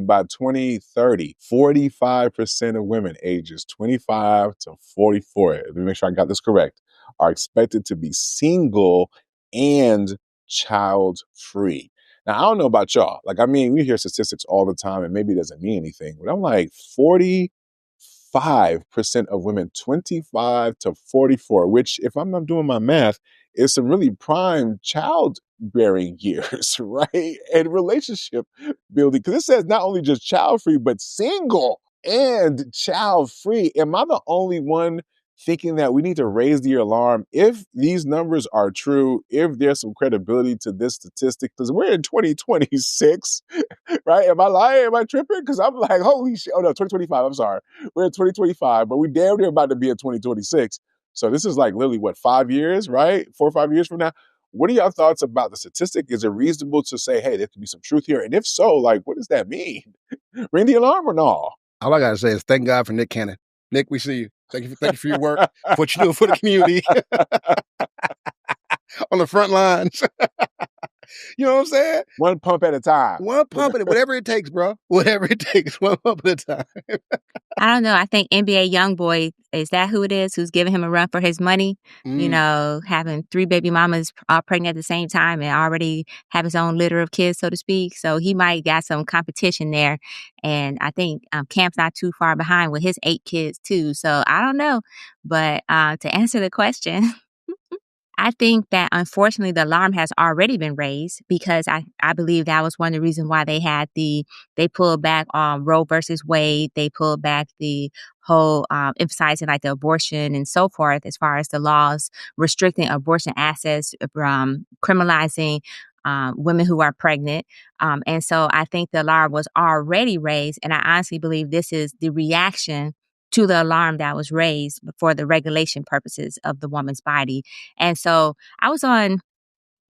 By 2030, 45% of women ages 25 to 44, let me make sure I got this correct, are expected to be single and child-free. Now, I don't know about y'all. Like, I mean, we hear statistics all the time, and maybe it doesn't mean anything, but I'm like, 45% of women 25 to 44, which, if I'm not doing my math, is some really prime childbearing years, right? And relationship building. Because it says not only just child free, but single and child free. Am I the only one thinking that we need to raise the alarm if these numbers are true, if there's some credibility to this statistic? Because we're in 2026, right? Am I lying? Am I tripping? Because I'm like, holy shit. Oh no, 2025. I'm sorry. We're in 2025, but we damn near about to be in 2026. So this is like literally what, 5 years, right? 4 or 5 years from now. What are y'all thoughts about the statistic? Is it reasonable to say, hey, there could be some truth here? And if so, like, what does that mean? Ring the alarm or no? All I got to say is thank God for Nick Cannon. Nick, we see you. Thank you for your work, for what you're doing for the community on the front lines. You know what I'm saying? One pump at a time. One pump at it, whatever it takes, bro. Whatever it takes, one pump at a time. I don't know. I think NBA YoungBoy, is that who it is who's giving him a run for his money? You know, having 3 baby mamas all pregnant at the same time and already have his own litter of kids, so to speak. So he might got some competition there. And I think Camp's not too far behind with his 8 kids too. So I don't know. But to answer the question, I think that unfortunately the alarm has already been raised because I believe that was one of the reasons why they pulled back on Roe versus Wade. They pulled back the whole emphasizing like the abortion and so forth as far as the laws restricting abortion access, criminalizing women who are pregnant. And so I think the alarm was already raised. And I honestly believe this is the reaction to the alarm that was raised for the regulation purposes of the woman's body. And so I was on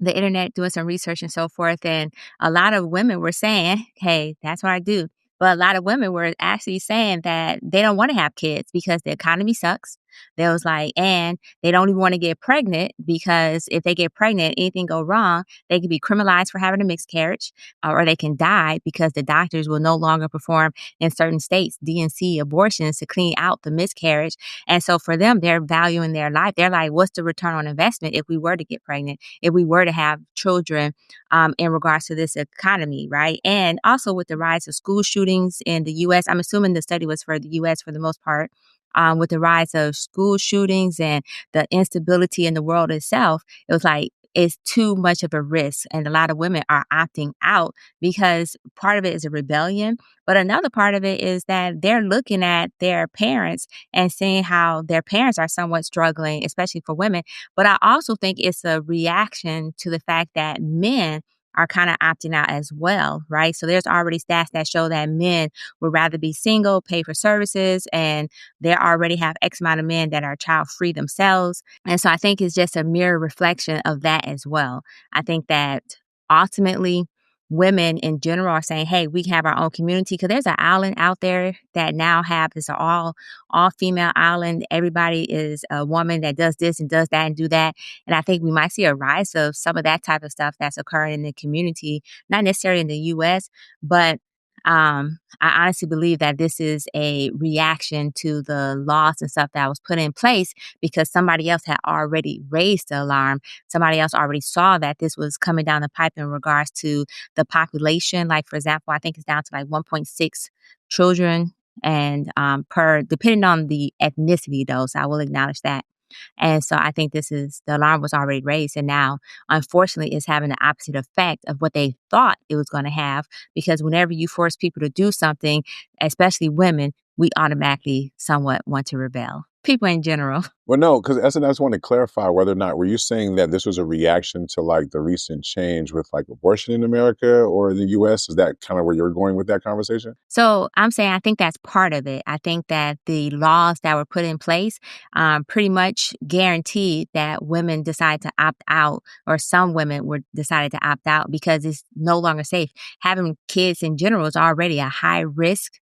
the internet doing some research and so forth, and a lot of women were saying, hey, that's what I do. But a lot of women were actually saying that they don't want to have kids because the economy sucks. They was like, and they don't even want to get pregnant because if they get pregnant, anything go wrong, they could be criminalized for having a miscarriage, or they can die because the doctors will no longer perform in certain states DNC abortions to clean out the miscarriage. And so for them, they're valuing their life. They're like, what's the return on investment if we were to get pregnant, if we were to have children in regards to this economy, right? And also with the rise of school shootings in the U.S., I'm assuming the study was for the U.S. for the most part, with the rise of school shootings and the instability in the world itself, it was like, it's too much of a risk. And a lot of women are opting out because part of it is a rebellion. But another part of it is that they're looking at their parents and seeing how their parents are somewhat struggling, especially for women. But I also think it's a reaction to the fact that men are kind of opting out as well, right? So there's already stats that show that men would rather be single, pay for services, and they already have X amount of men that are child free themselves. And so I think it's just a mirror reflection of that as well. I think that ultimately women in general are saying, hey, we have our own community, because there's an island out there that now have this all female island. Everybody is a woman that does this and does that and do that. And I think we might see a rise of some of that type of stuff that's occurring in the community, not necessarily in the US, but I honestly believe that this is a reaction to the laws and stuff that was put in place because somebody else had already raised the alarm. Somebody else already saw that this was coming down the pipe in regards to the population. Like, for example, I think it's down to like 1.6 children and depending on the ethnicity though, so I will acknowledge that. And so I think the alarm was already raised. And now, unfortunately, it's having the opposite effect of what they thought it was going to have. Because whenever you force people to do something, especially women, we automatically somewhat want to rebel. People in general. Well, no, because I just want to clarify whether or not, were you saying that this was a reaction to like the recent change with like abortion in America or the US? Is that kind of where you're going with that conversation? So I'm saying I think that's part of it. I think that the laws that were put in place pretty much guaranteed that women decide to opt out, or some women were decided to opt out because it's no longer safe. Having kids in general is already a high risk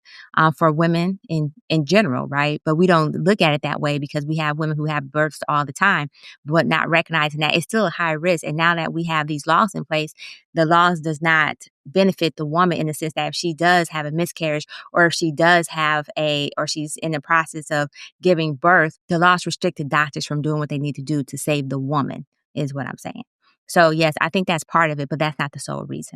for women in general, right? But we don't look at it that that way because we have women who have births all the time, but not recognizing that it's still a high risk. And now that we have these laws in place, the laws does not benefit the woman in the sense that if she does have a miscarriage or if she does have or she's in the process of giving birth, the laws restrict the doctors from doing what they need to do to save the woman, is what I'm saying. So yes, I think that's part of it, but that's not the sole reason.